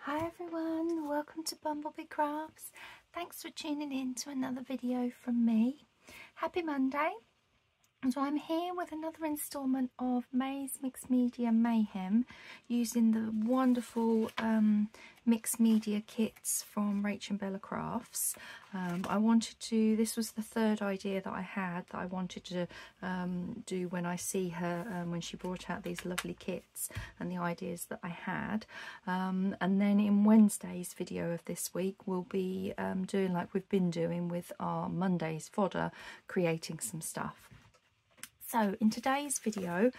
Hi everyone, welcome to BumbleBeeCrafts. Thanks for tuning in to another video from me. Happy Monday. So I'm here with another instalment of May's Mixed Media Mayhem using the wonderful mixed media kits from Rach and Bella Crafts. This was the third idea that I had that I wanted to do when I see her, when she brought out these lovely kits and the ideas that I had. And then in Wednesday's video of this week, we'll be doing like we've been doing with our Monday's fodder, creating some stuff. So in today's video,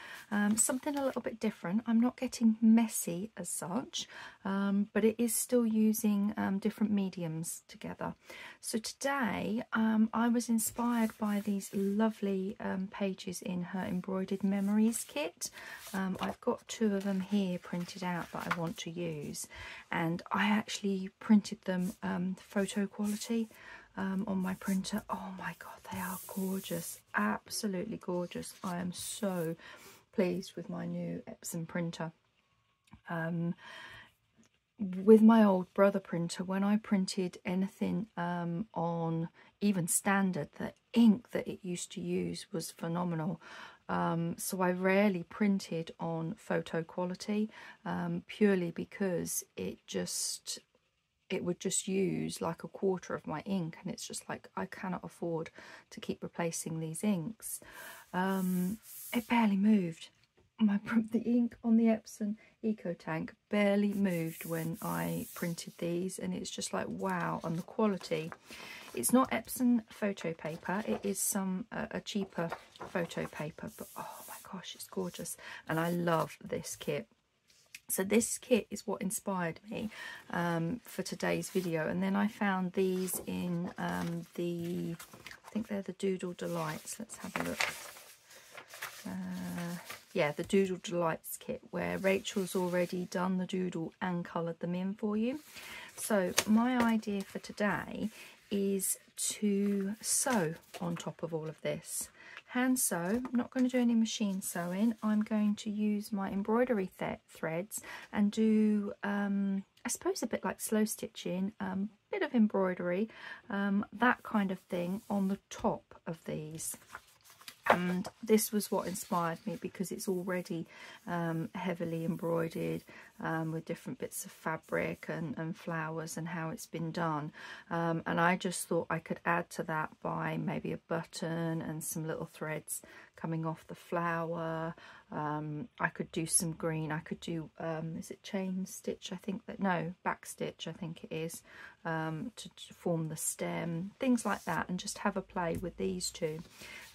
something a little bit different. I'm not getting messy as such, but it is still using different mediums together. So today I was inspired by these lovely pages in her Embroidery Memories kit. I've got two of them here printed out that I want to use, and I actually printed them photo quality on my printer. Oh my god, they are gorgeous, absolutely gorgeous. I am so pleased with my new Epson printer. With my old Brother printer, when I printed anything on even standard, the ink that it used to use was phenomenal. So I rarely printed on photo quality, purely because it would just use like a quarter of my ink, and it's just like I cannot afford to keep replacing these inks. It barely moved. The ink on the Epson Eco Tank barely moved when I printed these, and it's just like wow. And the quality, it's not Epson photo paper, it is some a cheaper photo paper, but oh my gosh, it's gorgeous, and I love this kit. So this kit is what inspired me for today's video, and then I found these in I think they're the Doodle Delights. Let's have a look. Yeah, the Doodle Delights kit, where Rachel's already done the doodle and coloured them in for you. So my idea for today is to sew on top of all of this. Hand sew. I'm not going to do any machine sewing. I'm going to use my embroidery threads and do I suppose a bit like slow stitching, bit of embroidery, that kind of thing on the top of these. And this was what inspired me, because it's already heavily embroidered with different bits of fabric and flowers and how it's been done. And I just thought I could add to that by maybe a button and some little threads coming off the flower. I could do some green. I could do, is it chain stitch? I think that, no, back stitch, I think it is, to form the stem, things like that, and just have a play with these two.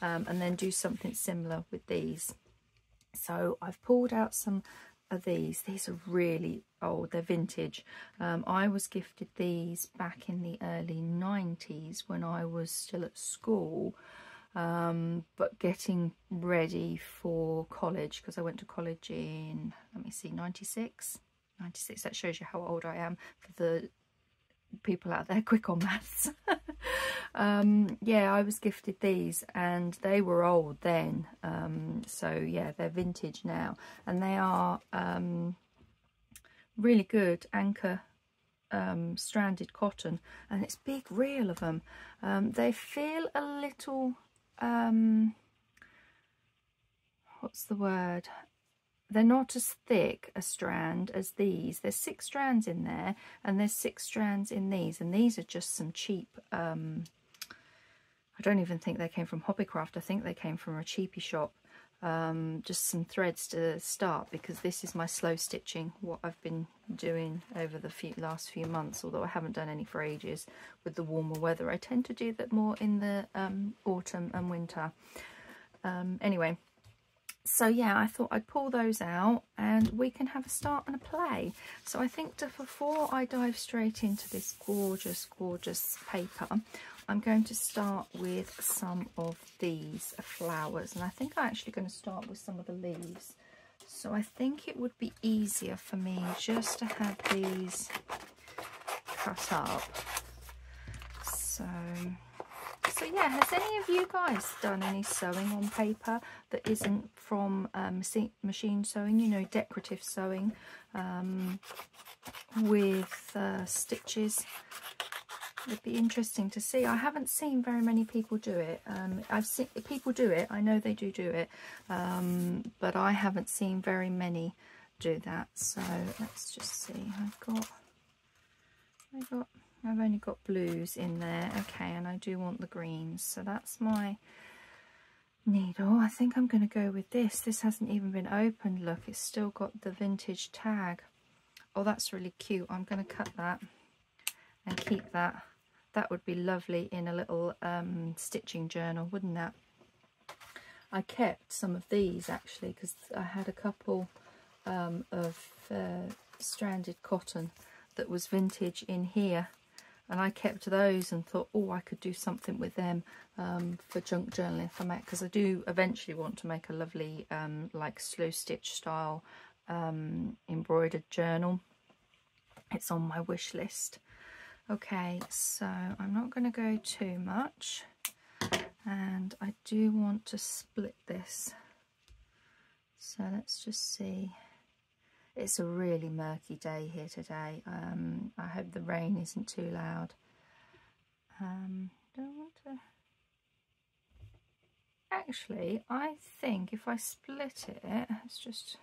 And then do something similar with these. So I've pulled out some of these. These are really old, they're vintage. I was gifted these back in the early 90s when I was still at school, but getting ready for college, because I went to college in, let me see, 96. That shows you how old I am for the people out there quick on maths. Yeah, I was gifted these, and they were old then, so yeah, they're vintage now, and they are really good anchor stranded cotton, and it's big reel of them. They feel a little what's the word, they're not as thick a strand as these. There's 6 strands in there, and there's 6 strands in these, and these are just some cheap, I don't even think they came from Hobbycraft. I think they came from a cheapy shop. Just some threads to start, because this is my slow stitching, what I've been doing over the last few months, although I haven't done any for ages with the warmer weather. I tend to do that more in the autumn and winter. Anyway, so yeah, I thought I'd pull those out and we can have a start and a play. So I think before I dive straight into this gorgeous, gorgeous paper, I'm going to start with some of these flowers, and I think I'm actually going to start with some of the leaves. So I think it would be easier for me just to have these cut up. So But yeah, has any of you guys done any sewing on paper that isn't from machine sewing, you know, decorative sewing with stitches? It'd be interesting to see. I haven't seen very many people do it. I've seen people do it. I know they do it, but I haven't seen very many do that. So let's just see. I've only got blues in there. Okay, and I do want the greens. So that's my needle. I think I'm going to go with this. This hasn't even been opened. Look, it's still got the vintage tag. Oh, that's really cute. I'm going to cut that and keep that. That would be lovely in a little stitching journal, wouldn't that? I kept some of these actually because I had a couple of stranded cotton that was vintage in here, and I kept those and thought, oh, I could do something with them for junk journaling if I make, because I do eventually want to make a lovely like slow stitch style embroidered journal. It's on my wish list. Okay, so I'm not going to go too much, and I do want to split this. So let's just see. It's a really murky day here today. I hope the rain isn't too loud. Don't want to... Actually, I think if I split it, it's just...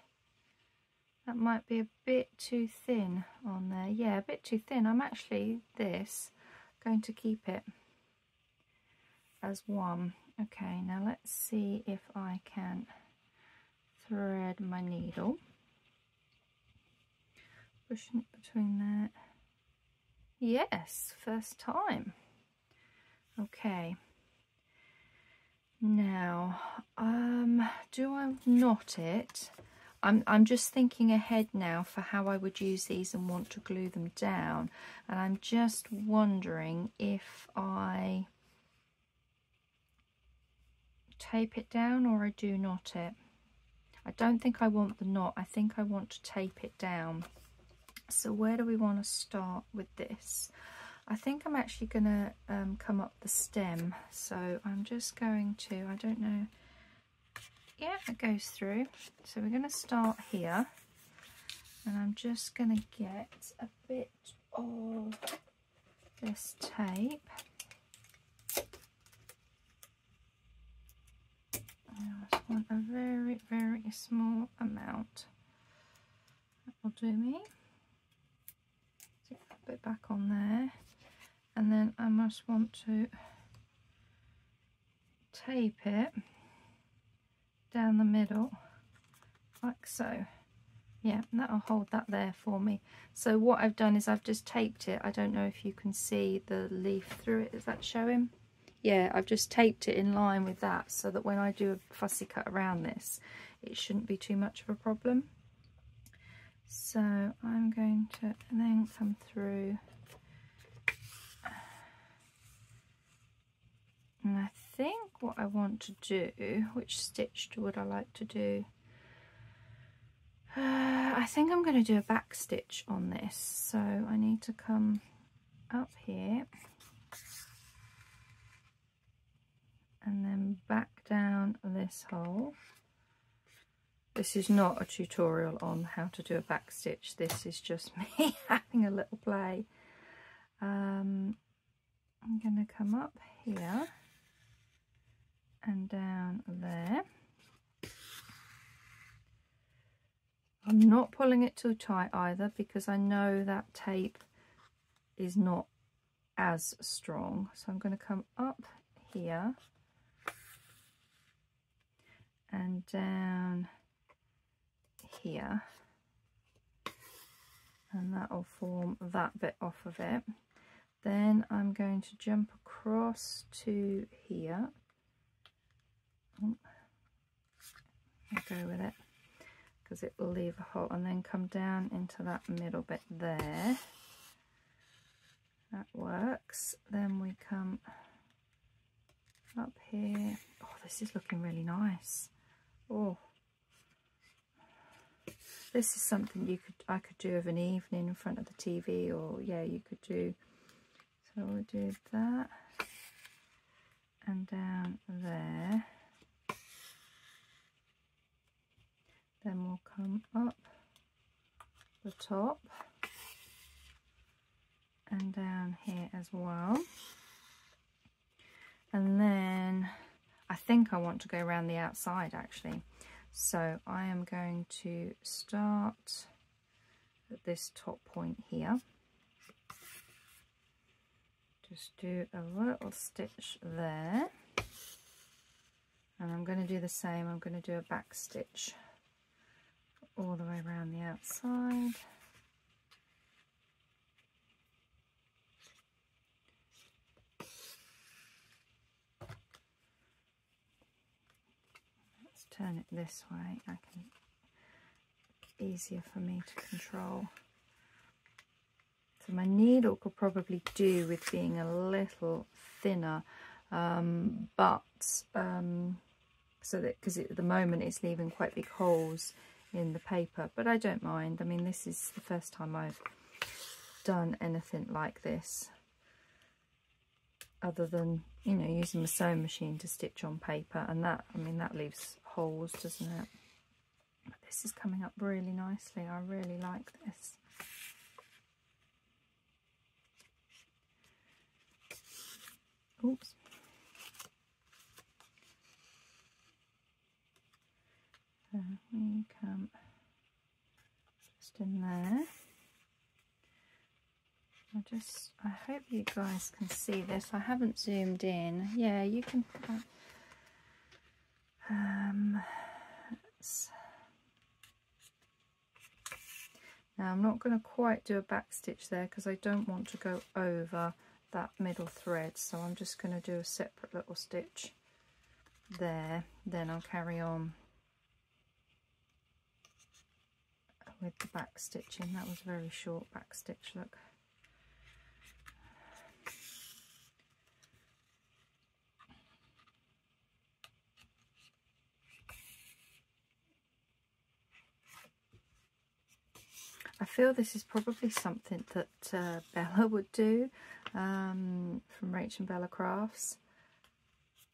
That might be a bit too thin on there. Yeah, a bit too thin. I'm actually going to keep it as one. Okay, now let's see if I can thread my needle. Pushing it between there. Yes, first time. Okay. Now, do I knot it? I'm just thinking ahead now for how I would use these and want to glue them down, and I'm just wondering if I tape it down or I do knot it. I don't think I want the knot. I think I want to tape it down. So where do we want to start with this? I think I'm actually going to come up the stem, so I'm just going to, I don't know. Yeah, it goes through. So we're going to start here, and I'm just going to get a bit of this tape. I just want a very, very small amount. That will do me. Stick that bit back on there, and then I must want to tape it down the middle like so. Yeah, that'll hold that there for me. So what I've done is I've just taped it. I don't know if you can see the leaf through it. Is that showing? Yeah, I've just taped it in line with that so that when I do a fussy cut around this, it shouldn't be too much of a problem. So I'm going to then come through, and I think what I want to do, which stitch would I like to do? I think I'm going to do a back stitch on this. So I need to come up here and then back down this hole. This is not a tutorial on how to do a back stitch. This is just me having a little play. I'm going to come up here and down there. I'm not pulling it too tight either, because I know that tape is not as strong. So I'm going to come up here and down here, and that will form that bit off of it. Then I'm going to jump across to here. I'll go with it because it will leave a hole, and then come down into that middle bit there. That works. Then we come up here. Oh, this is looking really nice. Oh, this is something I could do of an evening in front of the TV, or yeah, you could do. So we'll do that, and down there. Then we'll come up the top and down here as well. And then I think I want to go around the outside actually. So I am going to start at this top point here. Just do a little stitch there. And I'm going to do the same. I'm going to do a back stitch all the way around the outside. Let's turn it this way. Easier for me to control. So my needle could probably do with being a little thinner, so that because at the moment it's leaving quite big holes in the paper, but I don't mind. I mean, this is the first time I've done anything like this, other than, you know, using the sewing machine to stitch on paper, and that, I mean, that leaves holes, doesn't it? But this is coming up really nicely. I really like this. Oops. We come just in there. I hope you guys can see this. I haven't zoomed in. Yeah, you can. Now I'm not going to quite do a back stitch there because I don't want to go over that middle thread, so I'm just going to do a separate little stitch there. Then I'll carry on with the back stitching. That was a very short back stitch, look. I feel this is probably something that Bella would do, from Rach and Bella Crafts.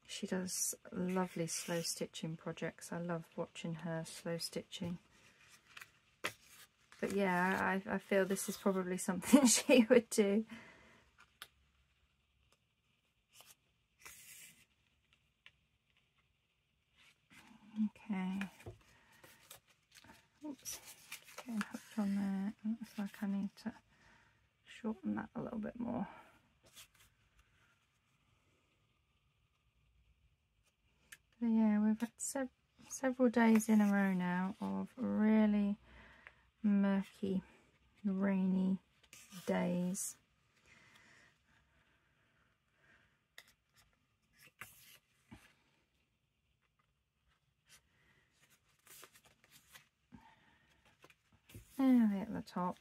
She does lovely slow stitching projects. I love watching her slow stitching. But yeah, I feel this is probably something she would do. Okay. Oops. Getting hooked on there. Looks like I need to shorten that a little bit more. But yeah, we've had several days in a row now of really murky, rainy days. There at the top,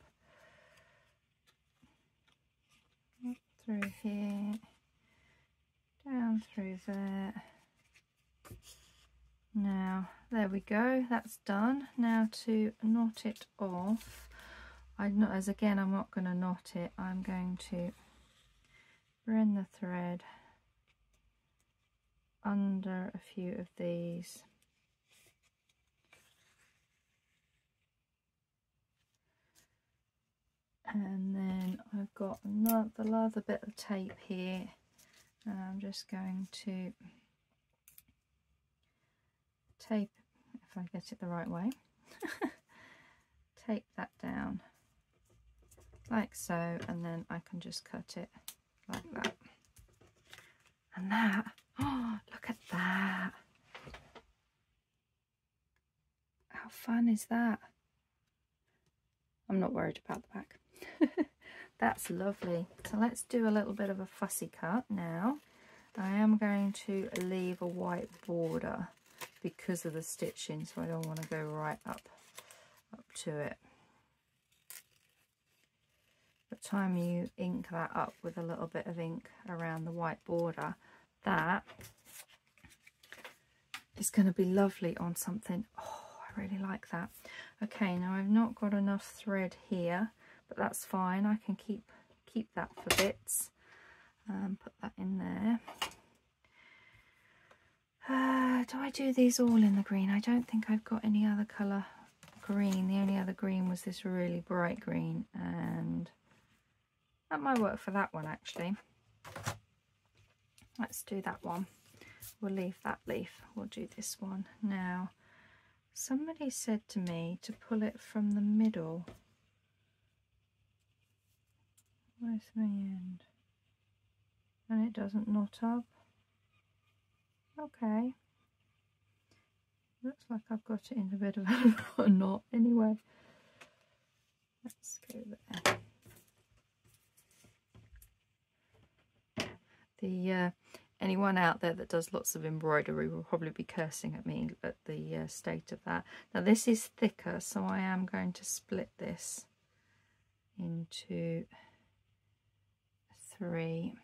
up through here, down through there. Now there we go, that's done. Now to knot it off, I'm not going to knot it. I'm going to run the thread under a few of these. And then I've got another bit of tape here, and I'm just going to tape, if I get it the right way, tape that down like so, and then I can just cut it like that. And that, oh, look at that. How fun is that? I'm not worried about the back. That's lovely. So let's do a little bit of a fussy cut now. I am going to leave a white border because of the stitching, so I don't want to go right up to it. By the time you ink that up with a little bit of ink around the white border, that is going to be lovely on something. Oh, I really like that. Okay, now I've not got enough thread here, but that's fine. I can keep that for bits. Put that in there. Do I do these all in the green? I don't think I've got any other colour green. The only other green was this really bright green, and that might work for that one actually. Let's do that one. We'll leave that leaf. We'll do this one. Now, somebody said to me to pull it from the middle. Where's my end? And it doesn't knot up. Okay. Looks like I've got it in a bit of a knot anyway. Let's go there. The anyone out there that does lots of embroidery will probably be cursing at me at the state of that. Now this is thicker, so I am going to split this into 3.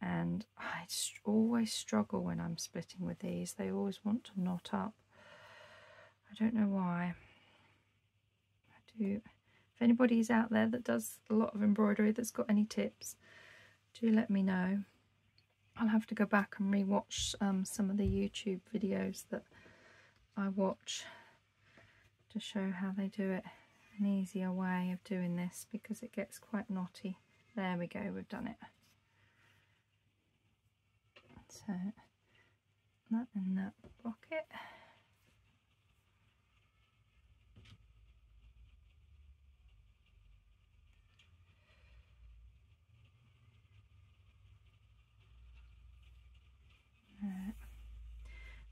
And I always struggle when I'm splitting with these. They always want to knot up. I don't know why. I do. If anybody's out there that does a lot of embroidery that's got any tips, do let me know. I'll have to go back and re-watch some of the YouTube videos that I watch to show how they do it. An easier way of doing this, because it gets quite knotty. There we go, we've done it. So that in that pocket.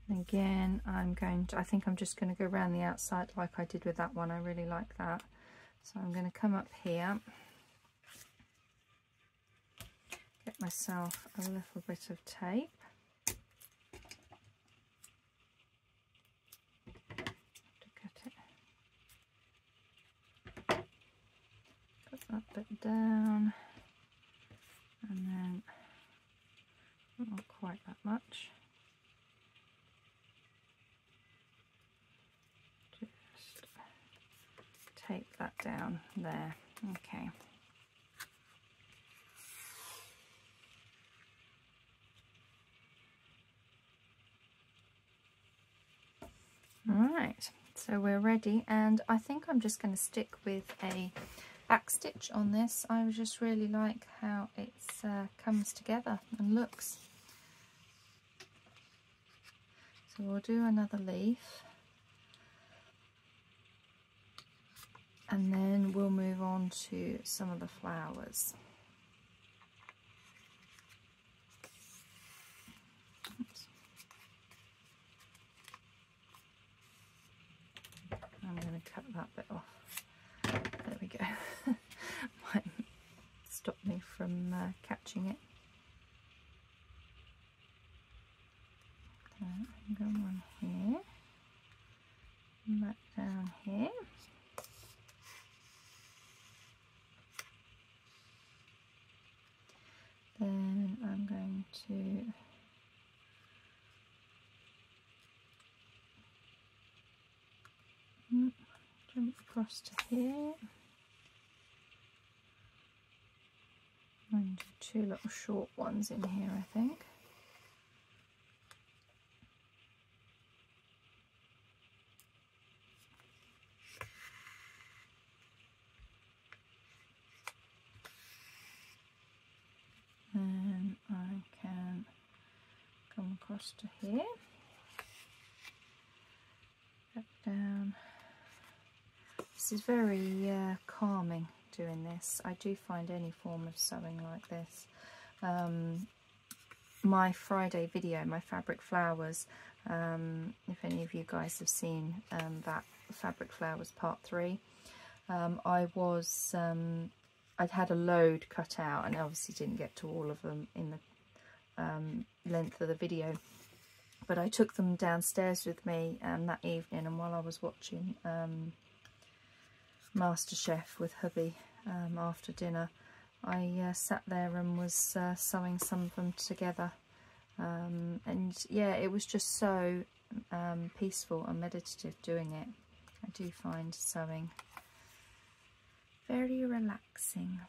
And again, I think I'm just going to go around the outside like I did with that one. I really like that. So I'm going to come up here, get myself a little bit of tape. To cut it. Cut that bit down, and then not quite that much. Just tape that down there. Okay. Alright, so we're ready, and I think I'm just going to stick with a back stitch on this. I just really like how it comes together and looks. So we'll do another leaf, and then we'll move on to some of the flowers. Oops. I'm going to cut that bit off. There we go. Might stop me from catching it. Go on here, back down here. Then I'm going to jump across to here and do 2 little short ones in here, I think. And I can come across to here, back down. This is very calming doing this. I do find any form of sewing like this. My Friday video, my fabric flowers, if any of you guys have seen that fabric flowers part 3, I'd had a load cut out and obviously didn't get to all of them in the length of the video, but I took them downstairs with me that evening, and while I was watching MasterChef with hubby after dinner, I sat there and was sewing some of them together, and yeah, it was just so peaceful and meditative doing it. I do find sewing very relaxing.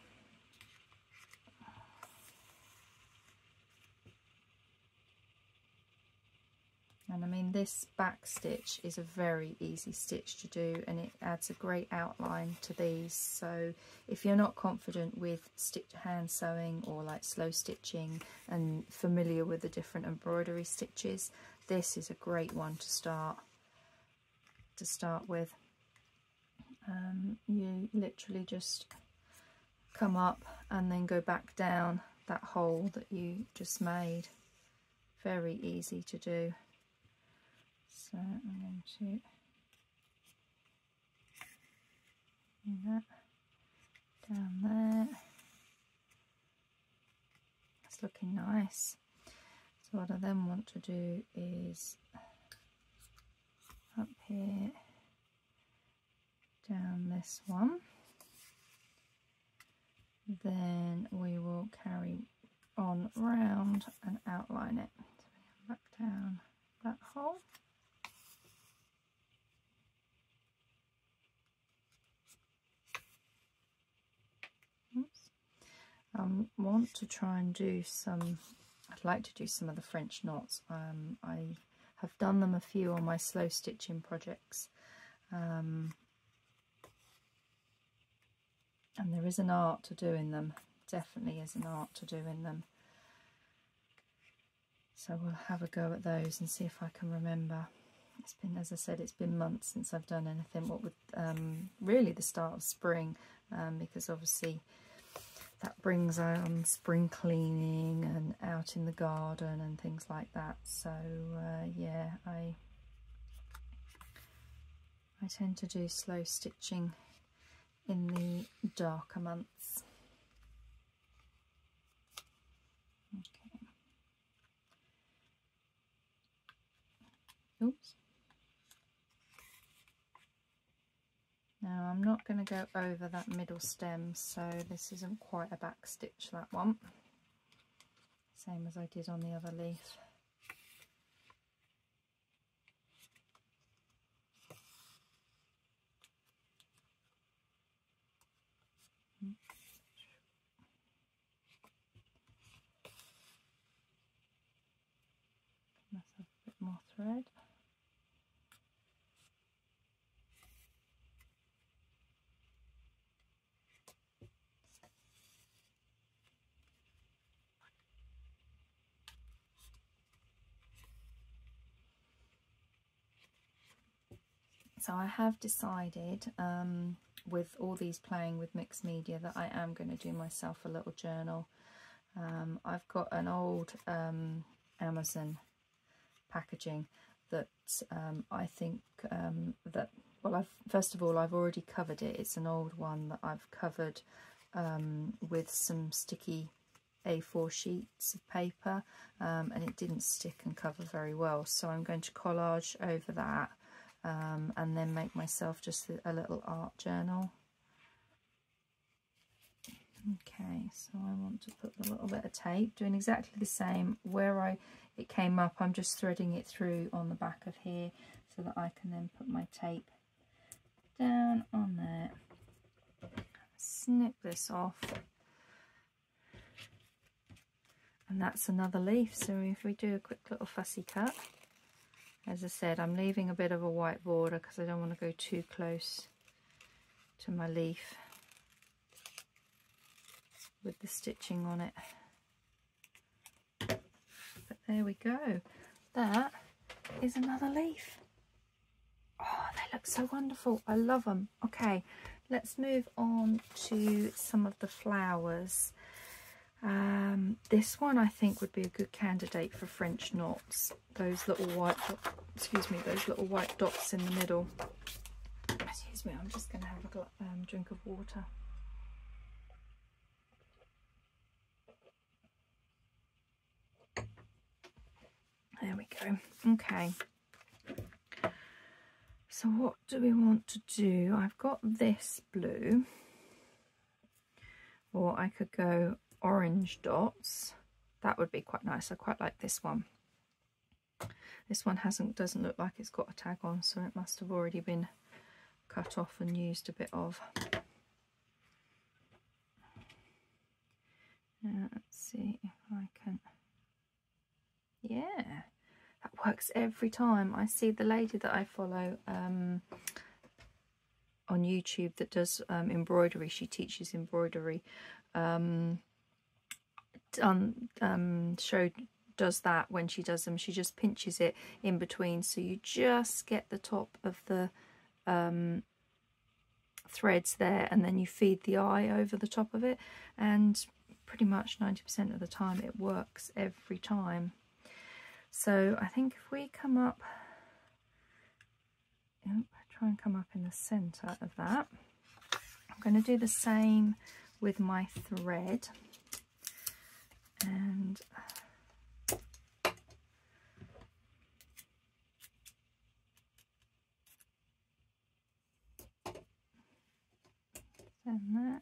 And I mean, this back stitch is a very easy stitch to do, and it adds a great outline to these. So if you're not confident with hand sewing or like slow stitching and familiar with the different embroidery stitches, this is a great one to start with. You literally just come up and then go back down that hole that you just made. Very easy to do. So I'm going to do that down there. It's looking nice. So what I then want to do is up here, down this one. Then we will carry on round and outline it. So we back down that hole. Want to try and do some, I'd like to do some of the French knots. I have done them a few on my slow stitching projects, and there is an art to doing them, definitely is an art to doing them. So we'll have a go at those and see if I can remember. It's been, as I said, it's been months since I've done anything, what with really the start of spring, because obviously that brings on spring cleaning and out in the garden and things like that. So yeah, I tend to do slow stitching in the darker months. Okay. Oops. Now I'm not going to go over that middle stem, so this isn't quite a back stitch, that one. Same as I did on the other leaf. Give myself a bit more thread. So I have decided, with all these playing with mixed media, that I am going to do myself a little journal. I've got an old Amazon packaging that I think that, well, first of all, I've already covered it. It's an old one that I've covered with some sticky A4 sheets of paper, and it didn't stick and cover very well. So I'm going to collage over that. And then make myself just a little art journal. Okay, so I want to put a little bit of tape, doing exactly the same. Where it came up, I'm just threading it through on the back of here so that I can then put my tape down on there. Snip this off. And that's another leaf. So if we do a quick little fussy cut, as I said, I'm leaving a bit of a white border because I don't want to go too close to my leaf with the stitching on it. But there we go. That is another leaf. Oh, they look so wonderful. I love them. Okay, let's move on to some of the flowers. This one I think would be a good candidate for French knots. Those little white, those little white dots in the middle. Excuse me, I'm just going to have a drink of water. There we go. Okay. So what do we want to do? I've got this blue, or I could go orange dots. That would be quite nice. I quite like this one. This one doesn't look like it's got a tag on, so it must have already been cut off and used a bit of. Now, let's see if I can. Yeah, that works every time. I see the lady that I follow on YouTube that does embroidery. She teaches embroidery. Does that when she does them. She just pinches it in between, so you just get the top of the threads there, and then you feed the eye over the top of it, and pretty much 90% of the time it works every time. So I think if we come up, try and come up in the center of that. I'm going to do the same with my thread, and then that.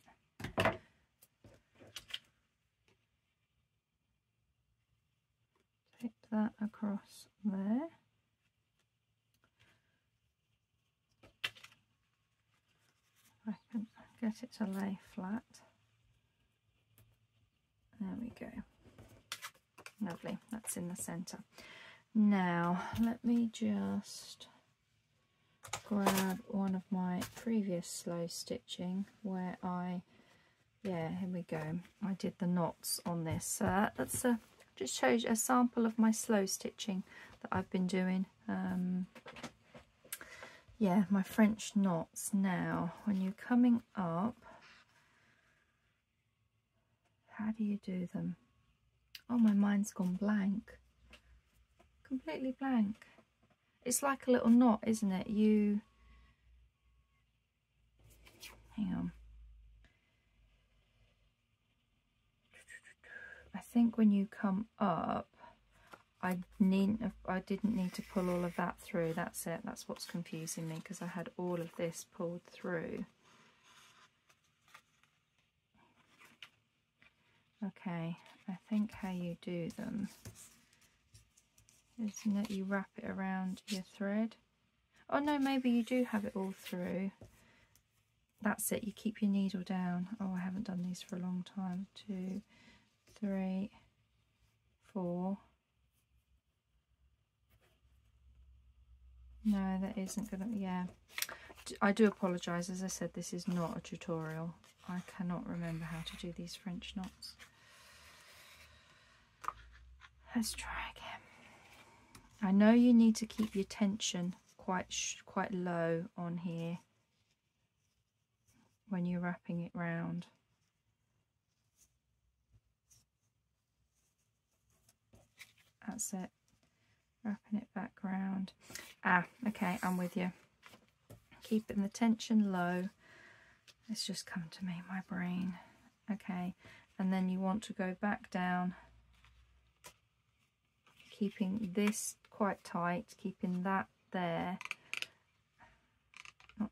Take that across there. I can get it to lay flat. There we go. Lovely, that's in the center. Now let me just grab one of my previous slow stitching where here we go, I did the knots on this. That's just shows you a sample of my slow stitching that I've been doing. Yeah, my French knots. Now when you're coming up, how do you do them? Oh, my mind's gone blank, completely blank. It's like a little knot, isn't it? Hang on. I think when you come up, I didn't need to pull all of that through. That's it. That's what's confusing me, because I had all of this pulled through. Okay, I think how you do them, isn't it? You wrap it around your thread. Oh no, maybe you do have it all through. That's it. You keep your needle down. Oh, I haven't done these for a long time. 2, 3, 4. No, that isn't gonna. Yeah, I do apologize. As I said, this is not a tutorial. I cannot remember how to do these French knots. Let's try again. I know you need to keep your tension quite low on here when you're wrapping it round. That's it. Wrapping it back round. Okay, I'm with you. Keeping the tension low. It's just come to me, my brain. Okay, and then you want to go back down, keeping this quite tight, keeping that there. Not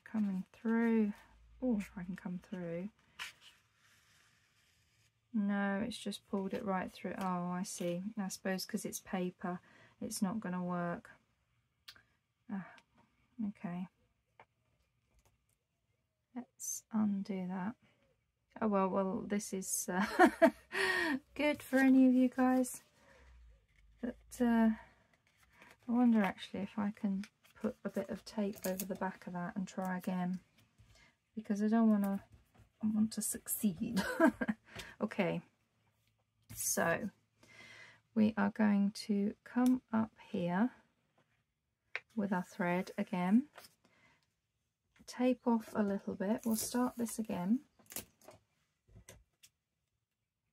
coming through. Oh, if I can come through. No, it's just pulled it right through. Oh, I see. I suppose because it's paper, it's not going to work. Okay. Let's undo that. Oh, well, this is good for any of you guys. But I wonder actually if I can put a bit of tape over the back of that and try again, because I want to succeed. Okay, so we are going to come up here with our thread again, tape off a little bit. We'll start this again. At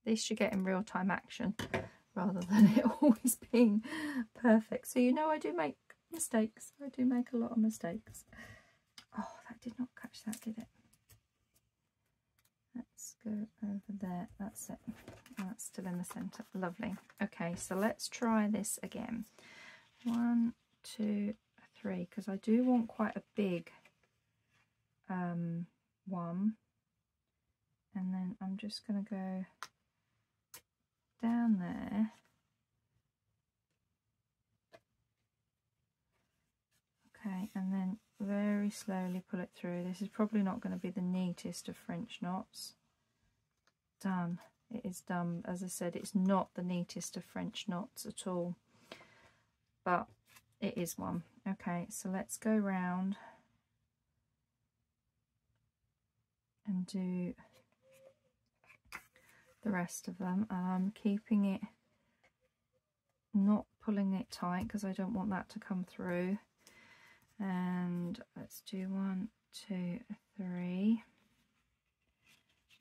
least you're getting real-time action rather than it always being perfect. So you know I do make mistakes. I do make a lot of mistakes. Oh, that did not catch that, did it? Let's go over there. That's it. Oh, that's still in the centre. Lovely. Okay, so let's try this again. 1, 2, 3, because I do want quite a big one. And then I'm just going to go down there. Okay, and then very slowly pull it through. This is probably not going to be the neatest of French knots. Done. It is done. As I said, it's not the neatest of French knots at all. but it is one. Okay, so let's go round and do the rest of them, and I'm keeping it, not pulling it tight because I don't want that to come through. And let's do 1, 2, 3,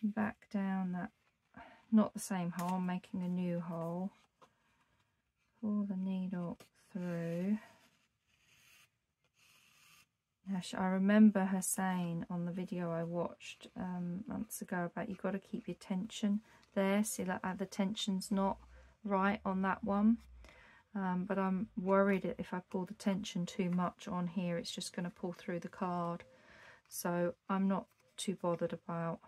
back down that, not the same hole, I'm making a new hole, pull the needle through. Now, I remember her saying on the video I watched months ago about you've got to keep your tension there. See that the tension's not right on that one, but I'm worried that if I pull the tension too much on here, it's just going to pull through the card. So I'm not too bothered about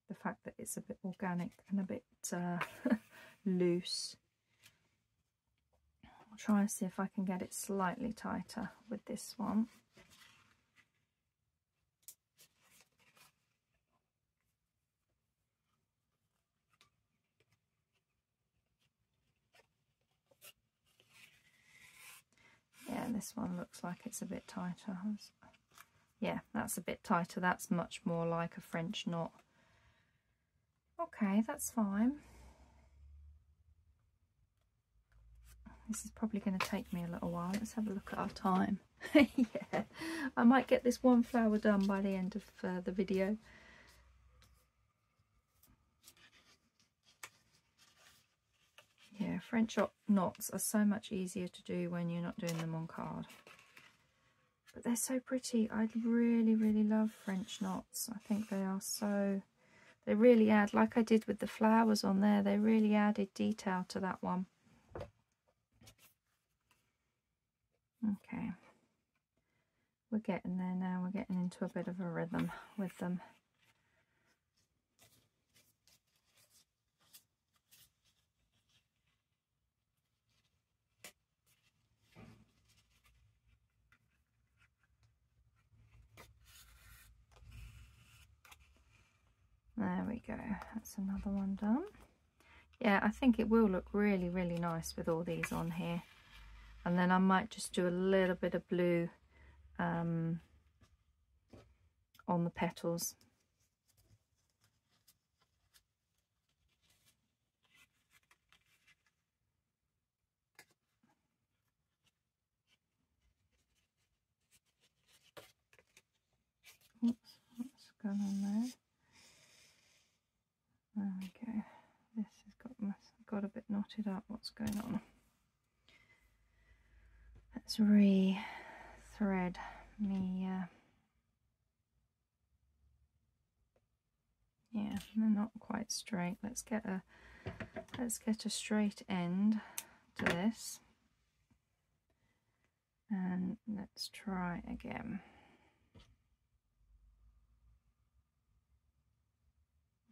the fact that it's a bit organic and a bit loose. I'll try and see if I can get it slightly tighter with this one. Yeah, this one looks like it's a bit tighter. Yeah, that's a bit tighter. That's much more like a French knot. Okay, that's fine. This is probably going to take me a little while. Let's have a look at our time. Yeah, I might get this one flower done by the end of the video. Yeah, French knots are so much easier to do when you're not doing them on card. But they're so pretty. I really, really love French knots. I think they are so... They really add, like I did with the flowers on there, they really added detail to that one. Okay. We're getting there now. We're getting into a bit of a rhythm with them. There we go, that's another one done. Yeah, I think it will look really, really nice with all these on here. And then I might just do a little bit of blue on the petals. Oops, what's going on there? There we go. This has got a bit knotted up. What's going on? Let's re-thread me. Yeah, they're not quite straight. Let's get a straight end to this, and let's try again.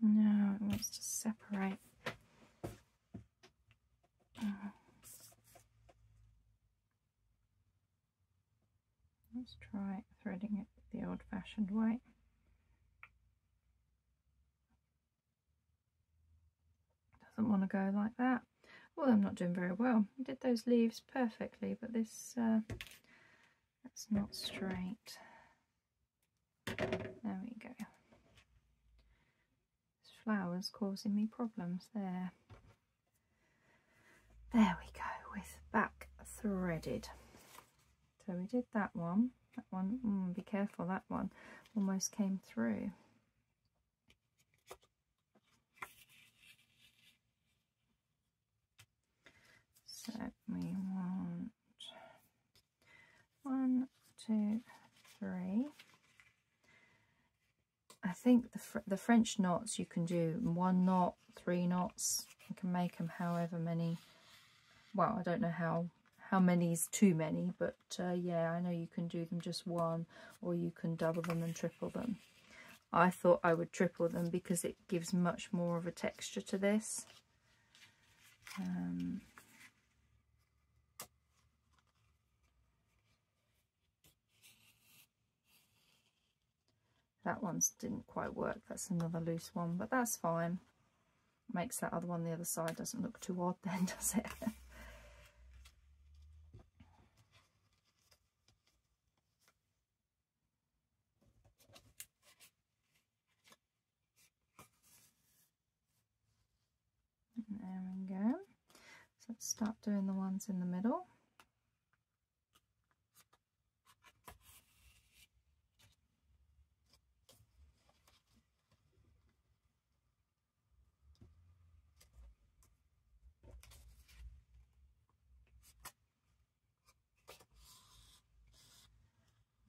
No, it wants to separate. Let's try threading it the old-fashioned way. Doesn't want to go like that. Well, I'm not doing very well. I did those leaves perfectly, but this that's not straight. There we go. This flower's causing me problems there. There we go, with back threaded. So we did that one. That one, be careful, that one almost came through. So we want 1, 2, 3. I think the French knots you can do 1 knot, 3 knots. You can make them however many. Well, I don't know how many is too many, but yeah, I know you can do them just 1, or you can double them and triple them. I thought I would triple them because it gives much more of a texture to this. That one didn't quite work. That's another loose one, but that's fine. Makes that other one the other side doesn't look too odd then, does it? There we go. So let's start doing the ones in the middle.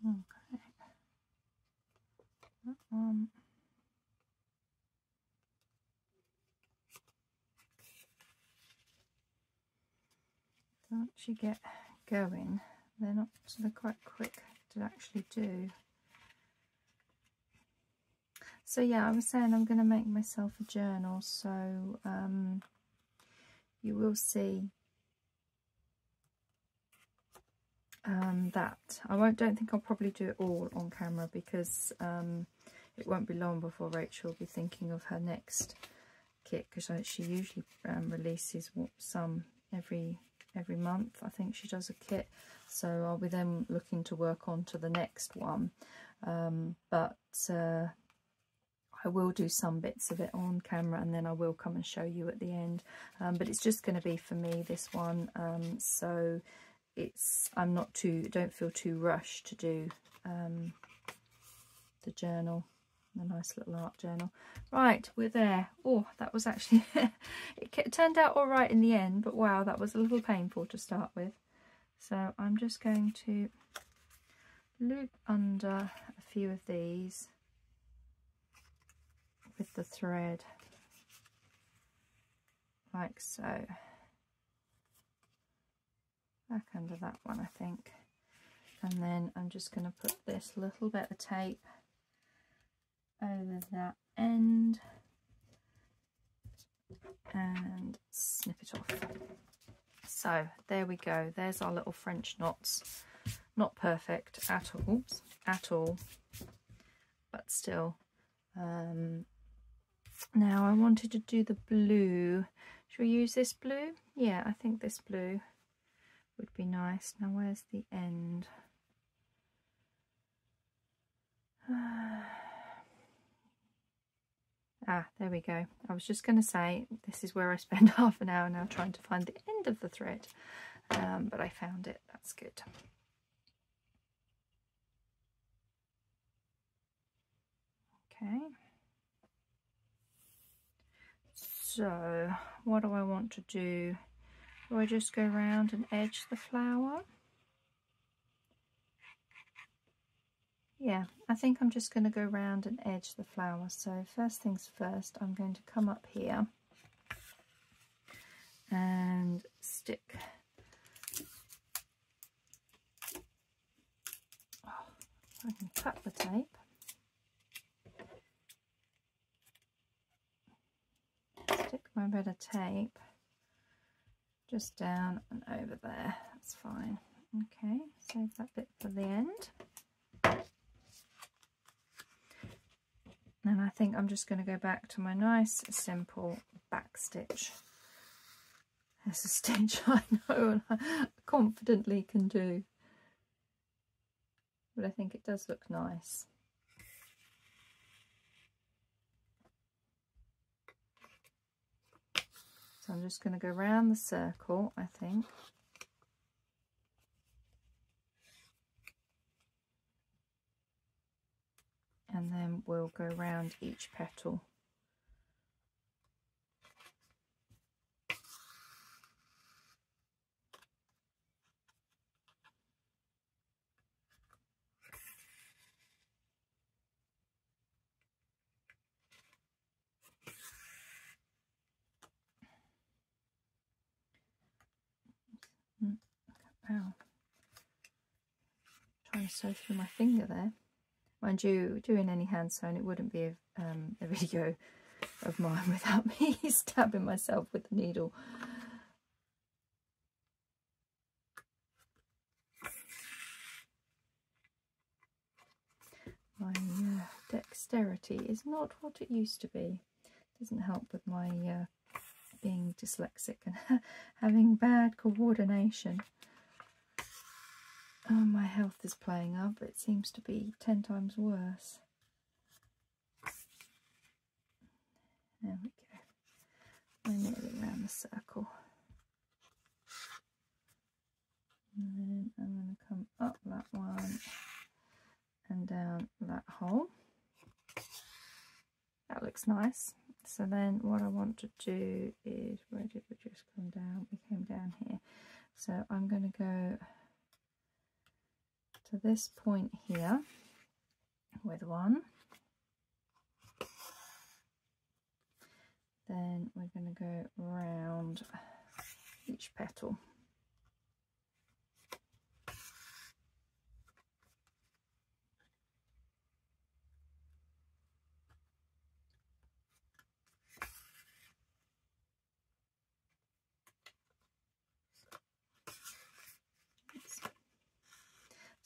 Okay. That one. Once you get going, they're quite quick to actually do. So yeah, I was saying I'm going to make myself a journal, so you will see that. Don't think I'll probably do it all on camera, because it won't be long before Rachel will be thinking of her next kit, because she usually releases some every month. I think she does a kit, so I'll be then looking to work on to the next one, but I will do some bits of it on camera, and then I will come and show you at the end, but it's just going to be for me, this one, so don't feel too rushed to do the journal, the nice little art journal. Right, we're there. Oh, that was actually it turned out all right in the end, but wow, that was a little painful to start with. So I'm just going to loop under a few of these with the thread, like so. Back under that one, I think, and then I'm just going to put this little bit of tape over that end and snip it off. So there we go, there's our little French knots. Not perfect at all, but still. Now I wanted to do the blue. Should we use this blue? Yeah, I think this blue would be nice. Now where's the end? There we go. I was just going to say, this is where I spend half an hour now trying to find the end of the thread, but I found it. That's good. Okay. So what do I want to do? Do I just go around and edge the flower? Yeah, I think I'm just going to go around and edge the flower. So first things first, I'm going to come up here and stick I can cut the tape. Stick my bit of tape just down and over there. That's fine. Okay, save that bit for the end. And I think I'm just going to go back to my nice simple back stitch. There's a stitch I know and I confidently can do, but I think it does look nice. So I'm just going to go around the circle, I think. And then we'll go around each petal. Ow. Trying to sew through my finger there. Mind you, doing any hand sewing, it wouldn't be a video of mine without me stabbing myself with the needle. My dexterity is not what it used to be. Doesn't help with my being dyslexic and having bad coordination. Oh, my health is playing up. It seems to be 10 times worse. There we go. we're nearly around the circle. And then I'm going to come up that one and down that hole. That looks nice. So then what I want to do is, where did we just come down? We came down here. So I'm going to go to this point here with one. Then we're going to go round each petal.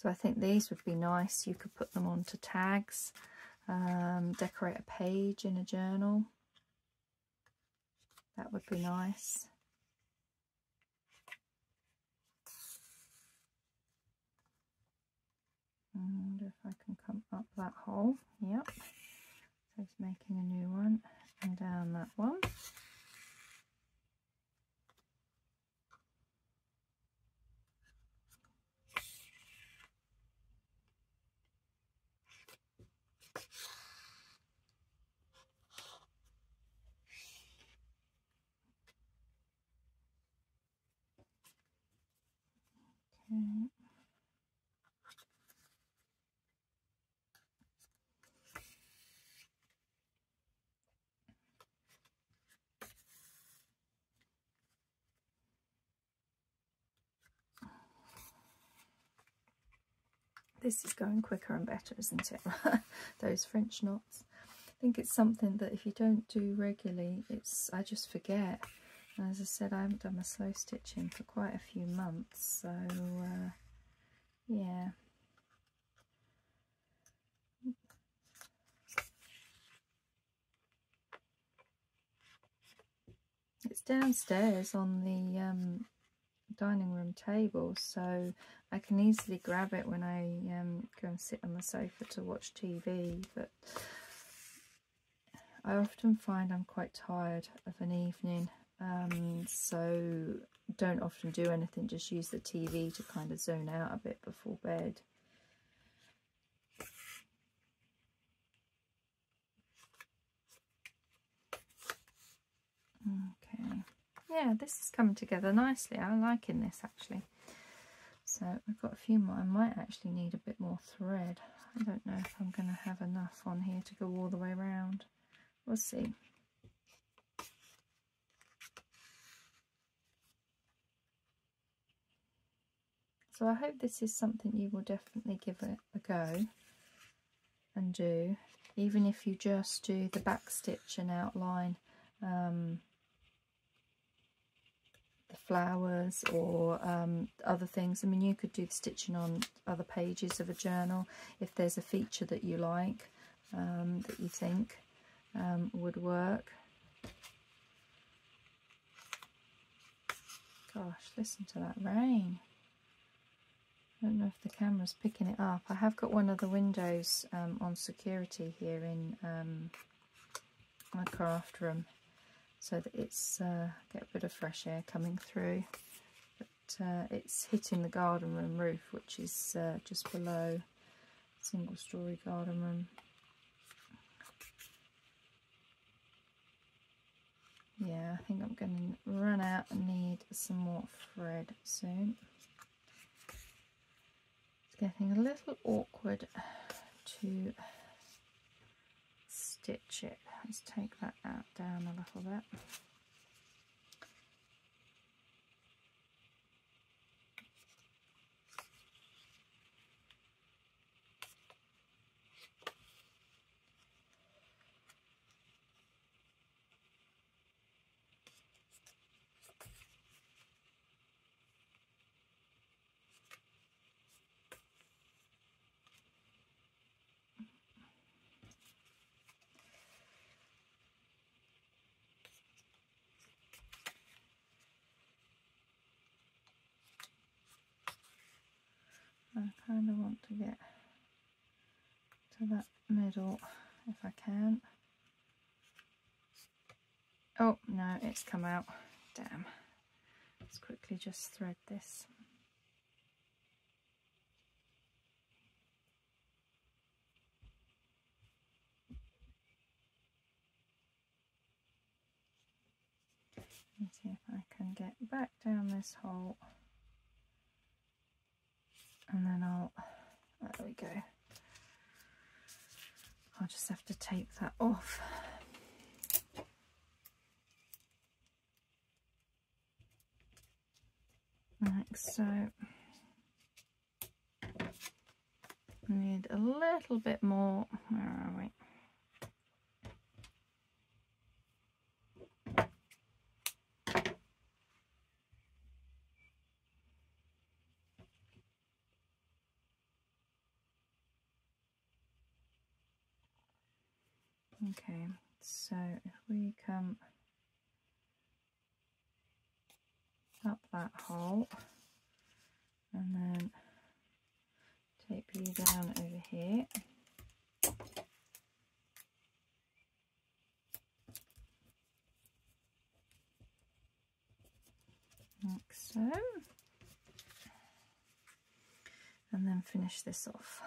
So I think these would be nice. You could put them onto tags, decorate a page in a journal. That would be nice. And if I can come up that hole, yep. So it's making a new one, and down that one. Okay. This is going quicker and better, isn't it? Those French knots. I think it's something that if you don't do regularly, I just forget. And as I said, I haven't done my slow stitching for quite a few months, so yeah. It's downstairs on the dining room table, so I can easily grab it when I go and sit on the sofa to watch TV, but I often find I'm quite tired of an evening, so don't often do anything, just use the TV to kind of zone out a bit before bed. Okay, yeah, this is coming together nicely. I'm liking this actually. So I've got a few more. I might actually need a bit more thread. I don't know if I'm going to have enough on here to go all the way around. We'll see. So I hope this is something you will definitely give it a go and do, even if you just do the back stitch and outline the flowers or other things. I mean, you could do the stitching on other pages of a journal if there's a feature that you like, that you think would work. Gosh, listen to that rain. I don't know if the camera's picking it up. I have got one of the windows on security here in my craft room, so that it's get a bit of fresh air coming through. But it's hitting the garden room roof, which is just below, single story garden room. Yeah, I think I'm going to run out and need some more thread soon. It's getting a little awkward to stitch it. Let's take that out down a little bit. I kind of want to get to that middle if I can. Oh no, it's come out. Damn. Let's quickly just thread this. Let's see if I can get back down this hole. And then there we go. I'll just have to take that off. Like so. I need a little bit more. Where are we? Okay, so if we come up that hole and then tape you down over here. Like so. And then finish this off.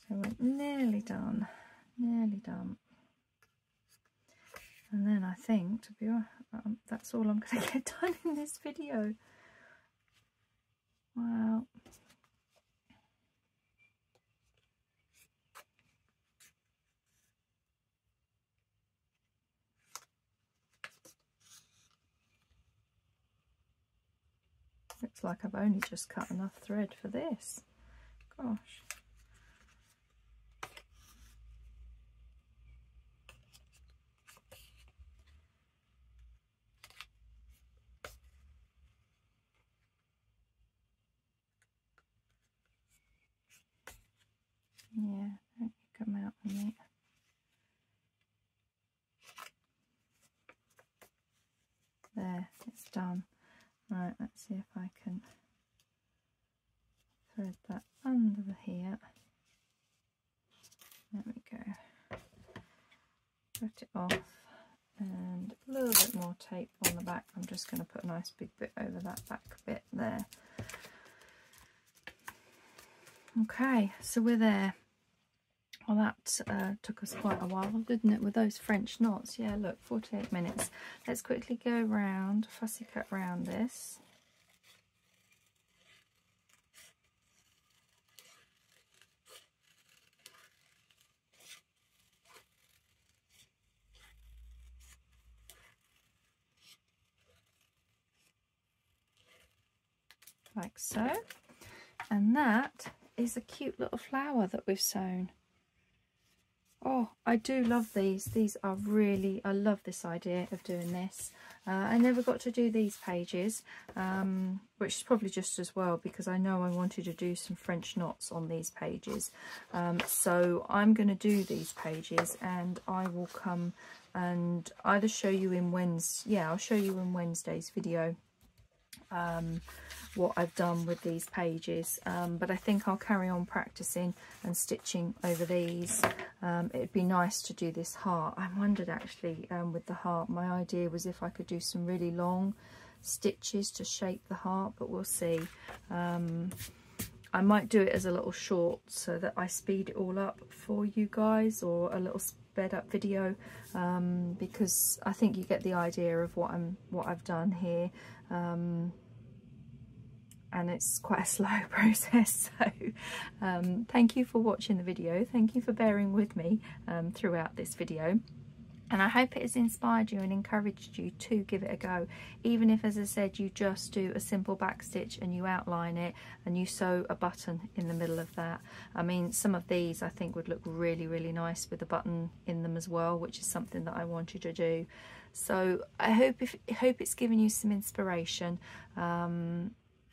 So we're nearly done, nearly done. And then I think, to be honest, that's all I'm going to get done in this video. Wow. Looks like I've only just cut enough thread for this. Gosh. Yeah, don't you come out on it. There, it's done. Right, let's see if I can thread that under here. There we go. Put it off and a little bit more tape on the back. I'm just going to put a nice big bit over that back bit there. Okay, so we're there. Well, that took us quite a while, didn't it, with those French knots? Yeah, look, 48 minutes. Let's quickly go round, fussy cut round this. Like so. And that is a cute little flower that we've sewn. Oh, I do love these. These are really, I love this idea of doing this. I never got to do these pages, which is probably just as well because I know I wanted to do some French knots on these pages. So I'm going to do these pages and I will come and either show you in I'll show you in Wednesday's video what I've done with these pages, but I think I'll carry on practicing and stitching over these. It'd be nice to do this heart. I wondered actually with the heart, my idea was if I could do some really long stitches to shape the heart, but we'll see. I might do it as a little short so that I speed it all up for you guys, or a little sped up video, because I think you get the idea of what I've done here. and it's quite a slow process. So thank you for watching the video. Thank you for bearing with me throughout this video. And I hope it has inspired you and encouraged you to give it a go, even if, as I said, you just do a simple back stitch and you outline it and you sew a button in the middle of that. I mean, some of these I think would look really, really nice with a button in them as well, which is something that I wanted to do. So I hope it's given you some inspiration.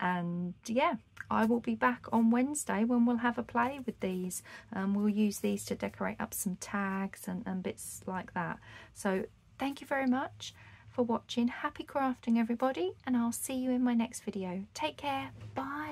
And yeah, I will be back on Wednesday when we'll have a play with these. We'll use these to decorate up some tags and bits like that. So thank you very much for watching. Happy crafting, everybody, and I'll see you in my next video. Take care. Bye.